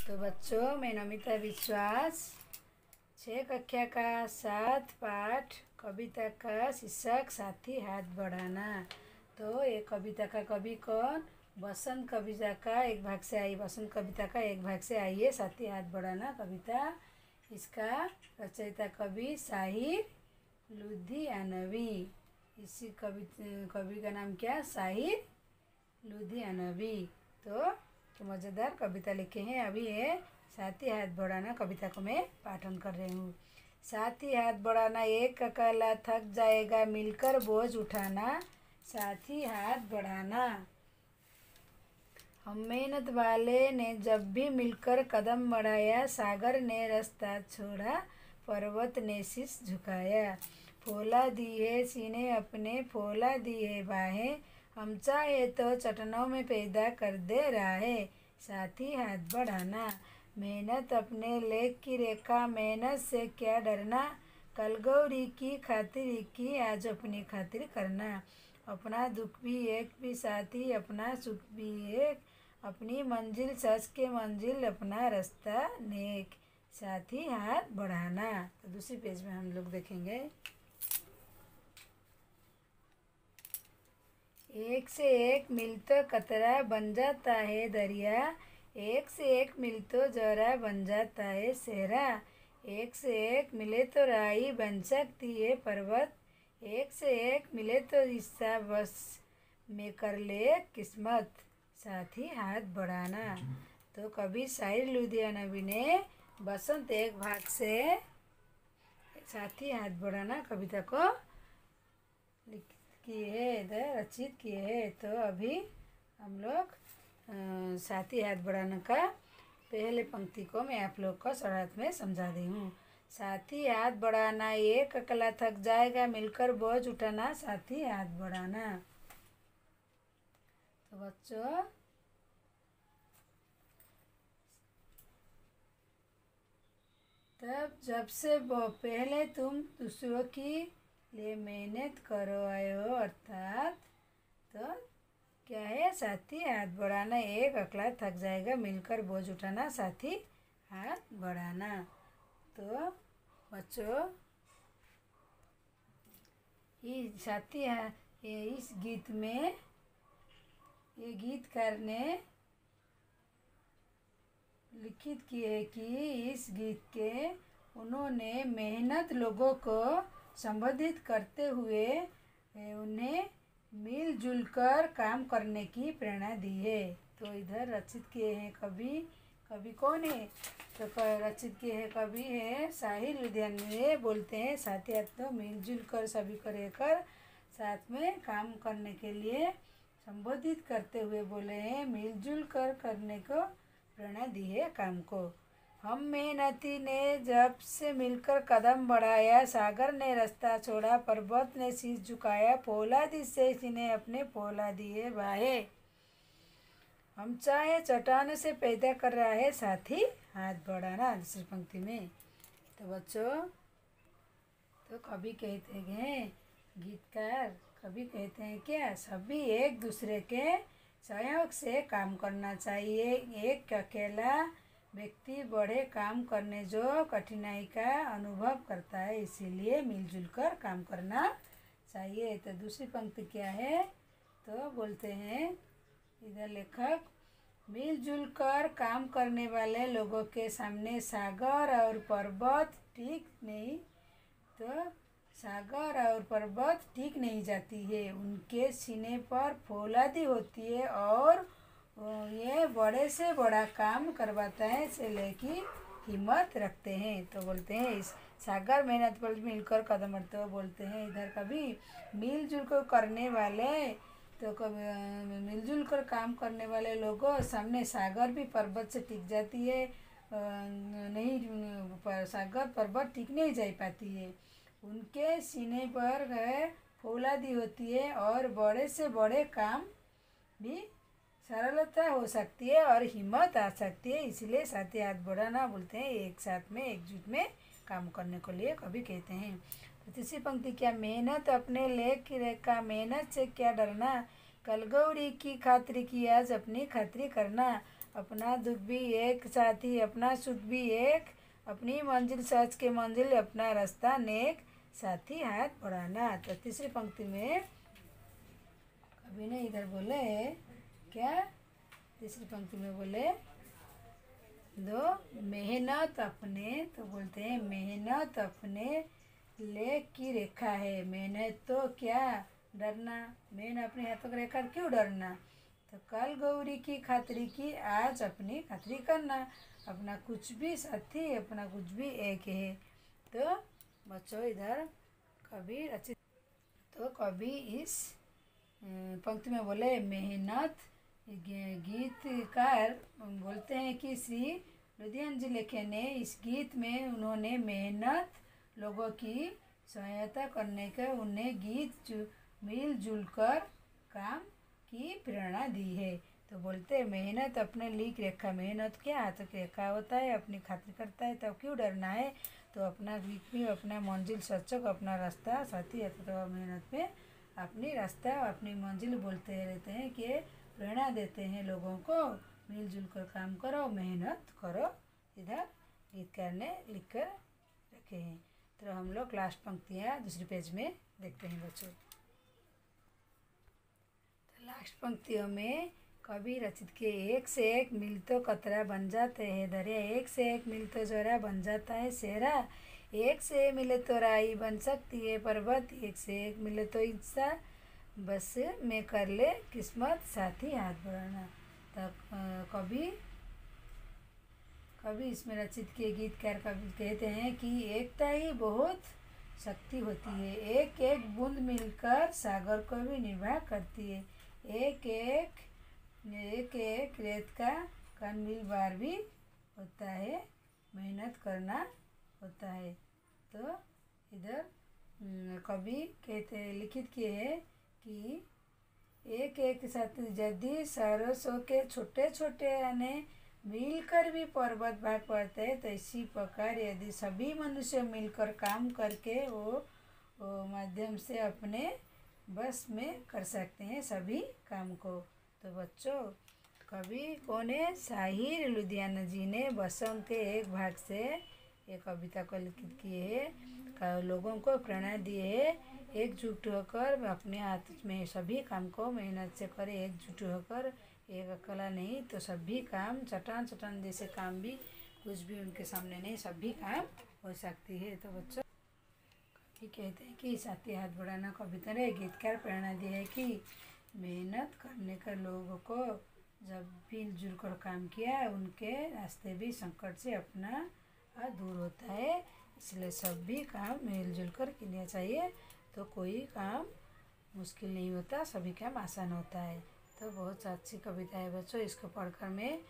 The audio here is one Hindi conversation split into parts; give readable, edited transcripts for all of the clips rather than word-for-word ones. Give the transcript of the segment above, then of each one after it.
तो बच्चों, मैं नमिता विश्वास 6 कक्षा का 7 पाठ कविता का शीर्षक साथी हाथ बढ़ाना। तो ये कविता का कवि कौन? बसंत कविता का एक भाग से आई। बसंत कविता का एक भाग से आई है साथी हाथ बढ़ाना कविता। इसका रचयिता कवि साहिर लुधियानवी। इसी कवि का नाम क्या? साहिर लुधियानवी। तो मज़ेदार कविता लिखे हैं। अभी ये साथी हाथ बढ़ाना कविता को मैं पाठन कर रही हूँ। साथी हाथ बढ़ाना, एक अकेला थक जाएगा मिलकर बोझ उठाना। साथी हाथ बढ़ाना। हम मेहनत वाले ने जब भी मिलकर कदम बढ़ाया, सागर ने रास्ता छोड़ा, पर्वत ने शीश झुकाया। फौला दी है सीने अपने, फौला दी है बाहें, हम चाहे तो चट्टानों में पैदा कर दे राहें। साथी हाथ बढ़ाना। मेहनत अपने लेख की रेखा, मेहनत से क्या डरना, कल गौरी की खातिर की आज अपनी खातिर करना। अपना दुख भी एक भी साथी, अपना सुख भी एक, अपनी मंजिल सच के मंजिल, अपना रास्ता नेक। साथी हाथ बढ़ाना। तो दूसरी पेज में हम लोग देखेंगे। एक से एक मिल तो कतरा बन जाता है दरिया, एक से एक मिल तो जरा बन जाता है सेहरा। एक से एक मिले तो राई बन सकती है पर्वत, एक से एक मिले तो हिस्सा बस में कर ले किस्मत। साथी हाथ बढ़ाना। तो कवि साहिर लुधियानवी ने बसंत एक भाग से साथी हाथ बढ़ाना कविता को किए है, इधर रचित किए हैं। तो अभी हम लोग साथी हाथ बढ़ाने का पहले पंक्ति को मैं आप लोग को शरारत में समझा दी हूँ। साथी हाथ बढ़ाना, एक अकेला थक जाएगा मिलकर बोझ उठाना। साथी हाथ बढ़ाना। तो बच्चों, तब जब से पहले तुम दूसरों की लिए मेहनत करो आए हो, अर्थात तो क्या है? साथी हाथ बढ़ाना। एक अकेला थक जाएगा मिलकर बोझ उठाना। साथी हाथ बढ़ाना। तो बच्चों, इस गीत में ये गीतकार ने लिखित किए कि इस गीत के उन्होंने मेहनत लोगों को संबोधित करते हुए उन्हें मिलजुल कर काम करने की प्रेरणा दी है। तो इधर रचित किए हैं कवि कौन है? तो रचित किए हैं कवि है साहिर लुधियानवी। बोलते हैं साथी हाथ तो मिलजुल कर सभी को रहकर साथ में काम करने के लिए संबोधित करते हुए बोले हैं मिलजुल कर करने को प्रेरणा दी है काम को। हम मेहनती ने जब से मिलकर कदम बढ़ाया, सागर ने रास्ता छोड़ा, पर्वत ने शीश झुकाया, फौलादी से सीने अपने फौला दिए बाहे, हम चाहे चट्टान से पैदा कर रहा है साथी हाथ बढ़ाना। दूसरी पंक्ति में। तो बच्चों, तो कवि कहते हैं, गीतकार कवि कहते हैं क्या? सभी एक दूसरे के सहयोग से काम करना चाहिए। एक अकेला व्यक्ति बड़े काम करने जो कठिनाई का अनुभव करता है, इसीलिए मिलजुल कर काम करना चाहिए। तो दूसरी पंक्ति क्या है? तो बोलते हैं इधर लेखक, मिलजुल कर काम करने वाले लोगों के सामने सागर और पर्वत टिक नहीं, तो सागर और पर्वत टिक नहीं जाती है, उनके सीने पर फौलादी होती है और ये बड़े से बड़ा काम करवाता है, से लेकी हिम्मत रखते हैं। तो बोलते हैं इस सागर मेहनत पर मिलकर कदम बढ़ते हो। बोलते हैं इधर कभी मिलजुल कर करने वाले, तो कभी मिलजुल कर काम करने वाले लोगों सामने सागर भी पर्वत से टिक जाती है, नहीं सागर पर्वत टिक नहीं जा पाती है, उनके सीने पर फौलादी होती है और बड़े से बड़े काम भी सरलता हो सकती है और हिम्मत आ सकती है, इसलिए साथी हाथ बढ़ाना बोलते हैं एक साथ में एकजुट में काम करने को लिए कभी कहते हैं। तो तीसरी पंक्ति क्या? मेहनत अपने लेख की रेखा, मेहनत से क्या डरना, कल गौरी की खातिर की आज अपनी खातिर करना। अपना दुख भी एक, साथी अपना सुख भी एक, अपनी मंजिल सच के मंजिल, अपना रास्ता नेक, साथी हाथ बढ़ाना। तो तीसरी पंक्ति में कवि ने इधर बोले क्या, तीसरी पंक्ति में बोले दो मेहनत अपने, तो बोलते हैं मेहनत अपने लेख की रेखा है। मेहनत तो क्या डरना, मेहनत अपने हाथों की रेखा क्यों डरना। तो कल गौरी की खातरी की आज अपनी खातरी करना, अपना कुछ भी साथी अपना कुछ भी एक है। तो बच्चों इधर कवि रचित, तो कवि इस पंक्ति में बोले मेहनत, गीतकार बोलते हैं कि श्री लुधियाना जी लेखे ने इस गीत में उन्होंने मेहनत लोगों की सहायता करने के उन्हें गीत मिलजुल कर काम की प्रेरणा दी है। तो बोलते मेहनत अपने लिख रेखा, मेहनत क्या हाथों की रेखा होता है, अपनी खातिर करता है, तब क्यों डरना है। तो अपना लिख भी अपना मंजिल सचक, अपना रास्ता साथी है। तो मेहनत में अपनी रास्ता अपनी मंजिल बोलते रहते हैं कि प्रेरणा देते हैं लोगों को, मिलजुल कर काम करो, मेहनत करो। इधर गीतकार ने लिख कर रखे हैं। तो हम लोग लास्ट पंक्तियाँ दूसरी पेज में देखते हैं बच्चों। तो लास्ट पंक्तियों में कवि रचित के एक से एक मिल तो कतरा बन जाते हैं दरिया, एक से एक मिल तो जोरा बन जाता है सेहरा, एक से मिले तो राई बन सकती है पर्वत, एक से एक मिले तो हिस्सा बस में कर ले किस्मत, साथी हाथ बढ़ाना। तो कवि इसमें रचित किए गीतकार कवि कहते हैं कि एकता ही बहुत शक्ति होती है, एक एक बूंद मिलकर सागर को भी निर्वाह करती है, एक एक रेत का कण मिल बार भी होता है, मेहनत करना होता है। तो इधर कवि कहते हैं लिखित किए हैं कि एक एक साथ यदि सरसों के छोटे छोटे आने मिलकर भी पर्वत भाग पड़ते हैं, तो इसी प्रकार यदि सभी मनुष्य मिलकर काम करके वो माध्यम से अपने बस में कर सकते हैं सभी काम को। तो बच्चों कवि कौन है, साहिर लुधियाना जी ने बसंत के एक भाग से एक कविता को लिखित किए है, लोगों को प्रेरणा दिए है, एकजुट होकर अपने हाथ में सभी काम को मेहनत से करें, एकजुट होकर, एक अकेला नहीं तो सभी काम, चट्टान चट्टान जैसे काम भी कुछ भी उनके सामने नहीं, सभी काम हो सकती है। तो बच्चों कवि कहते हैं कि साथी हाथ बढ़ाना कविता ने गीतकार प्रेरणा दी है कि मेहनत करने का लोगों को जब मिलजुल कर काम किया उनके रास्ते भी संकट से अपना दूर होता है, इसलिए सभी काम मिलजुल कर करना चाहिए, तो कोई काम मुश्किल नहीं होता, सभी काम आसान होता है। तो बहुत अच्छी कविता है बच्चों, इसको पढ़कर मैं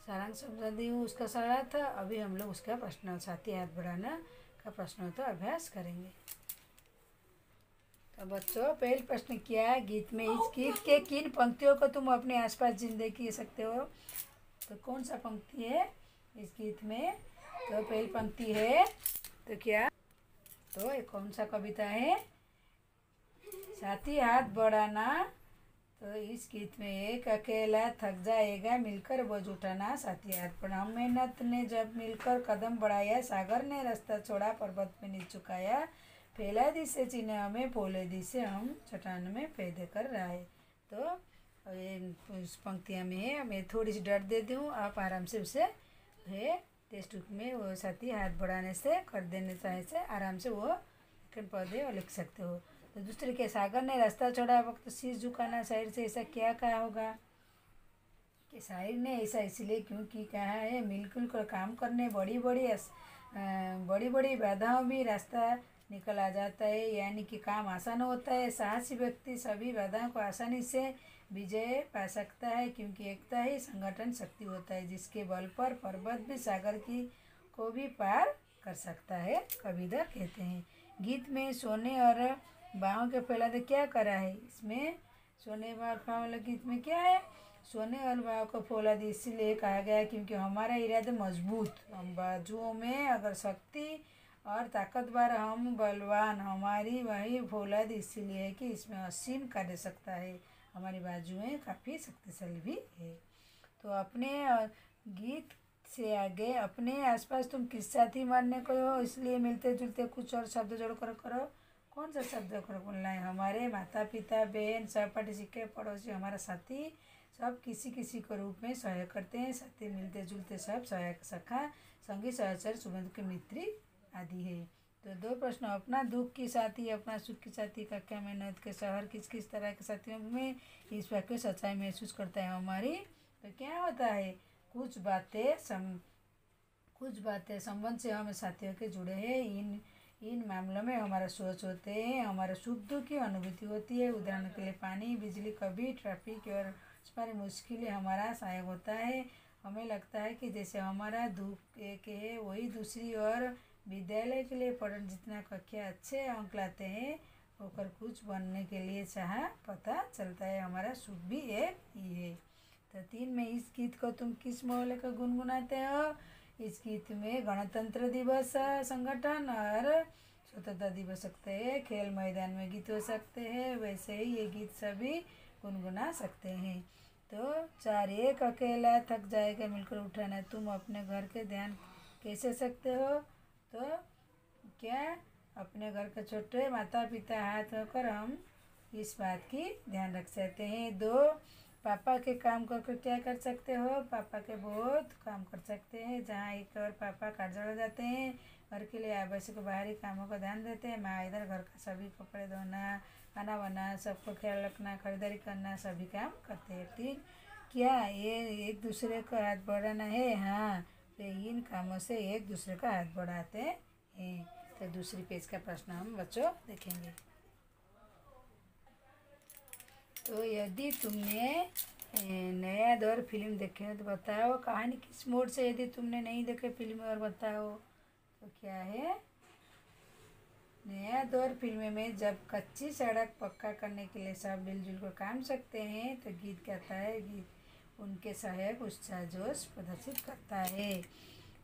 सारांश समझा दी हूँ उसका सारार्थ। अभी हम लोग उसका प्रश्न साथी हाथ बढ़ाना का प्रश्नोत्तर अभ्यास करेंगे। तो बच्चों पहले प्रश्न क्या है, गीत में इस गीत के किन पंक्तियों को तुम अपने आसपास जिंदगी सकते हो। तो कौन सा पंक्ति है इस गीत में, तो पहली पंक्ति है तो क्या, तो ये कौन सा कविता है, साथी हाथ बढ़ाना। तो इस गीत में एक अकेला थक जाएगा मिलकर बोझ उठाना, साथी हाथ बढ़ाओ। मेहनत ने जब मिलकर कदम बढ़ाया, सागर ने रास्ता छोड़ा, पर्वत में नीचे झुकाया, फैला दी से चिन्ह हमें, बोले दी से हम चट्टान में पैदे कर रहा है। तो ये इस पंक्तियाँ में है, मैं थोड़ी सी डर दे दूँ, आप आराम से उसे है टेक्स्ट बुक में वो साथी हाथ बढ़ाने से कर देने चाहे से आराम से वो पौधे और लिख सकते हो। तो दूसरे के सागर ने रास्ता छोड़ा वक्त शीश झुकाना, शायर से ऐसा क्या कहा होगा कि शायर ने ऐसा इसलिए क्योंकि कहा है मिलजुल कर काम करने बड़ी बड़ी बाधाओं भी रास्ता निकल आ जाता है, यानी कि काम आसान होता है, साहसी व्यक्ति सभी बाधाओं को आसानी से विजय पा सकता है, क्योंकि एकता ही संगठन शक्ति होता है, जिसके बल पर पर्वत भी सागर की को भी पार कर सकता है, कबीर कहते हैं। गीत में सोने और बाहों के फैलाते क्या करा है, इसमें सोने बाहों वाले गीत में क्या है, सोने और बाहों को फौला दी इसलिए कहा गया क्योंकि हमारा इरादा मजबूत, हम बाजुओं में अगर शक्ति और ताकतवर, हम बलवान, हमारी वही फौलाद इसलिए है कि इसमें असीम कार्य सकता है, हमारी बाजुएं काफ़ी शक्तिशाली भी है। तो अपने गीत से आगे अपने आसपास तुम किस साथी मानने को हो, इसलिए मिलते जुलते कुछ और शब्द जोड़ कर करो। कौन सा शब्द कर बोलना है? हमारे माता पिता, बहन, सहपाठी, शिक्षक, पड़ोसी, हमारा साथी, सब किसी किसी को रूप में सहायक करते हैं। साथी मिलते जुलते सब सहायक, सखा, संगी, सहचर, सुबंध के मित्री आदि है। तो दो प्रश्न, अपना दुख की साथी, अपना सुख की साथी का क्या मेहनत के शहर किस किस तरह के साथियों में इस वाक्य सच्चाई महसूस करता है हमारी। तो क्या होता है, कुछ बातें संबंध से हम साथियों के जुड़े हैं। इन मामलों में हमारा सोच होते हैं, हमारे सुख दुख की अनुभूति होती है। उदाहरण के लिए पानी, बिजली, कभी ट्रैफिक और हमारी मुश्किलें हमारा सहायक होता है। हमें लगता है कि जैसे हमारा दुख एक है, वही दूसरी ओर विद्यालय के लिए पढ़ने जितना कक्षा अच्छे अंक लाते हैं होकर कुछ बनने के लिए चाह पता चलता है हमारा सुख भी एक ही है। तो 3 में इस गीत को तुम किस मोहल्ले का गुनगुनाते हो? इस गीत में गणतंत्र दिवस संगठन और स्वतंत्रता दिवस सकते हैं, खेल मैदान में गीत हो सकते हैं, वैसे ही ये गीत सभी गुनगुना सकते हैं। तो 4, एक अकेला थक जाएगा मिलकर उठाना, तुम अपने घर के ध्यान कैसे सकते हो? तो क्या अपने घर के छोटे माता पिता हाथ होकर हम इस बात की ध्यान रख सकते हैं। 2, पापा के काम कर क्या कर सकते हो? पापा के बहुत काम कर सकते हैं। जहाँ एक और पापा कार्यालय जाते हैं, घर के लिए आवश्यक बाहरी कामों का ध्यान देते हैं। माँ इधर घर का सभी कपड़े धोना, खाना बनाना, सबको ख्याल रखना, खरीदारी करना, सभी काम करते हैं। 3, क्या ये एक दूसरे का हाथ बढ़ाना है? हाँ, वे इन कामों से एक दूसरे का हाथ बढ़ाते हैं। तो दूसरी पेज का प्रश्न हम बच्चों देखेंगे। तो यदि तुमने नया दौर फिल्म देखे हो तो बताओ कहानी किस मोड से, यदि तुमने नहीं देखे फिल्म और बताओ। तो क्या है, नया दौर फिल्म में जब कच्ची सड़क पक्का करने के लिए सब मिलजुल कर काम सकते हैं तो गीत कहता है, गीत उनके सहायक उत्साह जोश प्रदर्शित करता है।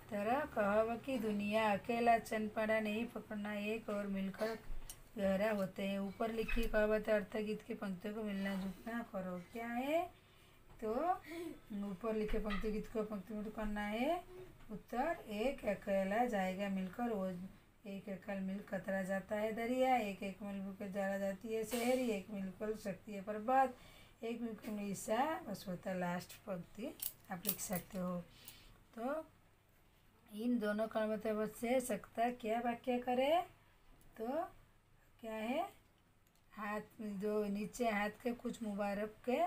तरह कहावत की दुनिया अकेला चन पड़ा नहीं पकड़ना, एक और मिलकर गहरा होते हैं। ऊपर लिखी कहावत अर्थ गीत की पंक्तियों को मिलना जुलना करो। क्या है, तो ऊपर लिखे पंक्ति गीत को पंक्ति में करना है। उत्तर, एक अकेला जाएगा मिलकर वो, एक एकल मिल कतरा जाता है दरिया, एक एक मिलकर जला जाती है शहरी, एक मिलकर सकती है पर्वत, एक मिलकर ईसा, बस होता है लास्ट पंक्ति आप लिख सकते हो। तो इन दोनों कर्मत्व से सकता क्या वाक्य करे? तो क्या है, हाथ जो नीचे हाथ के कुछ मुबारक के,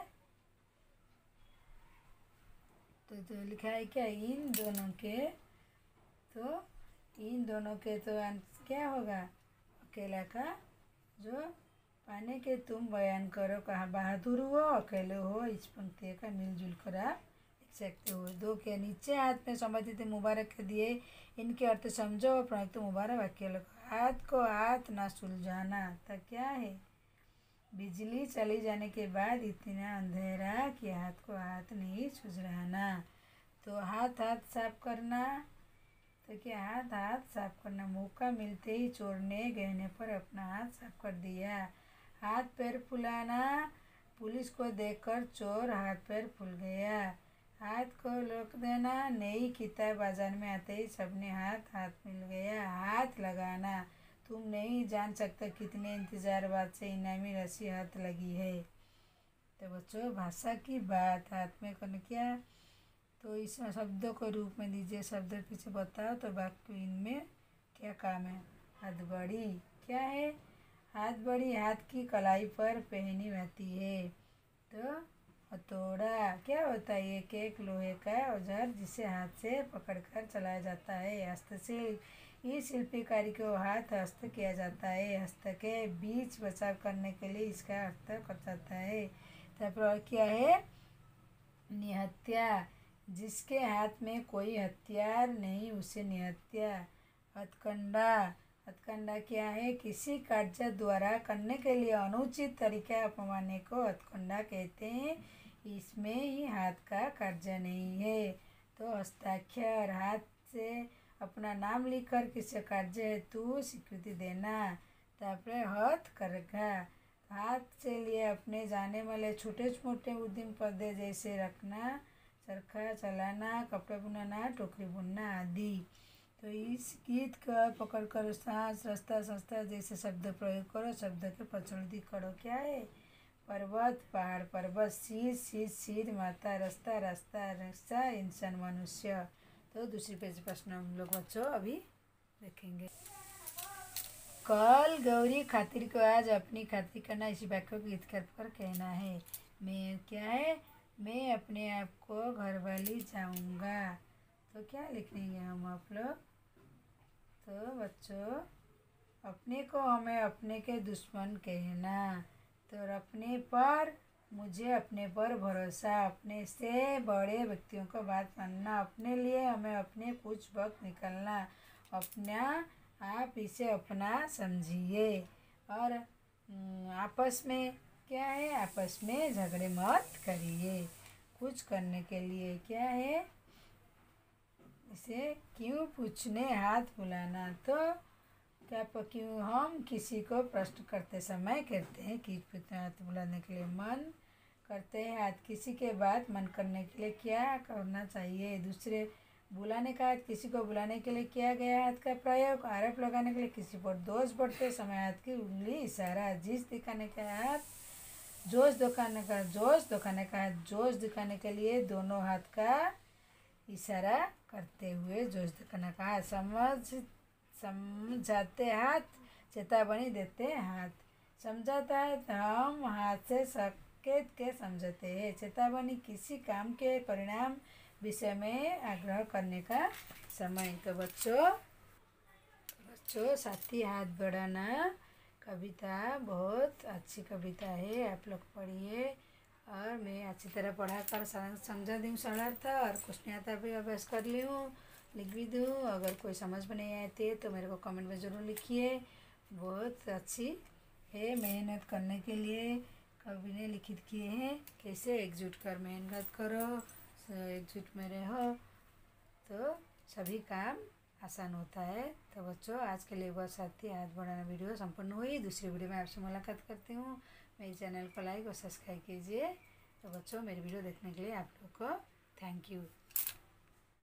तो लिखा है क्या, इन दोनों के, तो इन दोनों के तो क्या होगा, अकेला का जो पाने के तुम बयान करो, कहा बहादुर हो अकेले हो, इस पंक्ति का मिलजुल कर आप लिख सकते हो। 2 के नीचे हाथ में संबंधित मुबारक के दिए, इनके अर्थ समझो और प्रयुक्त मुबारक वाक्य लगो। हाथ को हाथ ना सुलझाना, तो क्या है, बिजली चली जाने के बाद इतना अंधेरा कि हाथ को हाथ नहीं सुलझाना। तो हाथ साफ करना, तो क्या हाथ साफ करना, मौका मिलते ही चोर ने गहने पर अपना हाथ साफ कर दिया। हाथ पैर फुलाना, पुलिस को देखकर चोर हाथ पैर फूल गया। हाथ को रोक देना, नई किताब बाजार में आते ही सबने हाथ मिल गया। हाथ लगाना, तुम नहीं जान सकते कितने इंतजार बाद से इनामी रस्सी हाथ लगी है। तो बच्चों भाषा की बात हाथ में करने क्या, तो इस शब्दों को रूप में दीजिए, शब्द पीछे बताओ तो वाक्य इनमें क्या काम है। हाथ बड़ी, क्या है, हाथ बड़ी हाथ की कलाई पर पहनी जाती है। तो हथौड़ा क्या होता है, एक एक लोहे का औजार जिसे हाथ से पकड़कर चलाया जाता है। हस्तशिल्प, इस शिल्पी कार्य को हस्त किया जाता है। हस्त के बीच बचाव करने के लिए इसका अर्थ कर जाता है। तब क्या है, निहत्या, जिसके हाथ में कोई हथियार नहीं उसे निहत्या। हथकंडा, हथकंडा क्या है, किसी कार्य द्वारा करने के लिए अनुचित तरीका अपनाने को हथकंडा कहते हैं, इसमें ही हाथ का कार्य नहीं है। तो हस्ताक्षर, हाथ से अपना नाम लिखकर किसी कार्य हेतु स्वीकृति देना। तापरे हथ करघा, हाथ से लिए अपने जाने वाले छोटे मोटे उद्यम पौधे जैसे रखना चरखा चलाना, कपड़े बुनाना, टोकरी बुनना आदि। तो इस गीत का पकड़ कर सांस रास्ता संस्था जैसे शब्द प्रयोग करो, शब्द के प्रचलित करो। क्या है? पर्वत पहाड़, पर्वत, शीर शीर शीर, माता रास्ता रास्ता रिक्शा, इंसान मनुष्य। तो दूसरी पेज प्रश्न हम लोग बच्चों अभी देखेंगे। कल गौरी खातिर को आज अपनी खातिर करना, इसी वाक्य को गीतकार पर कहना है। मैं क्या है? मैं अपने आप को घर वाली जाऊंगा। तो क्या लिखेंगे हम आप लोग? तो बच्चों अपने को हमें अपने के दुश्मन कहना। तो अपने पर, मुझे अपने पर भरोसा, अपने से बड़े व्यक्तियों को बात मानना, अपने लिए हमें अपने कुछ वक्त निकलना, अपना आप इसे अपना समझिए। और आपस में क्या है? आपस में झगड़े मत करिए। कुछ करने के लिए क्या है? इसे क्यों पूछने हाथ बुलाना। तो क्या क्यों हम किसी को प्रश्न करते समय कहते हैं कि हाथ बुलाने के लिए मन करते हैं। हाथ किसी के बात मन करने के लिए क्या करना चाहिए? दूसरे बुलाने का हाथ, किसी को बुलाने के लिए किया गया हाथ का प्रयोग। आरोप लगाने के लिए, किसी पर दोष बढ़ते समय हाथ की उंगली इशारा। जिस दिखाने का हाथ, जोश दिखाने का, जोश दिखाने का हाथ, जोश दिखाने के लिए दोनों हाथ का इशारा करते हुए जोश दिखाने का हाथ। समझाते हाथ, चेतावनी देते हाथ। समझाता है तो हम हाथ से संकेत के समझाते हैं। चेतावनी किसी काम के परिणाम विषय में आग्रह करने का समय। तो बच्चों साथी हाथ बढ़ाना कविता बहुत अच्छी कविता है, आप लोग पढ़िए। और मैं अच्छी तरह पढ़ा कर समझा दूँ सरलता था, और कुछ नहीं आता भी अभ्यास कर ली हूँ, लिख भी दूँ। अगर कोई समझ में नहीं आती तो मेरे को कमेंट में ज़रूर लिखिए। बहुत अच्छी है, मेहनत करने के लिए कवि ने लिखित किए हैं। कैसे एकजुट कर मेहनत करो, एकजुट में रहो तो सभी काम आसान होता है। तो बच्चों आज के लिए बस साथी हाथ बढ़ाना वीडियो संपूर्ण हुई। दूसरी वीडियो में आपसे मुलाकात करती हूँ। मेरे चैनल को लाइक और सब्सक्राइब कीजिए। तो बच्चों मेरी वीडियो देखने के लिए आप लोग को थैंक यू।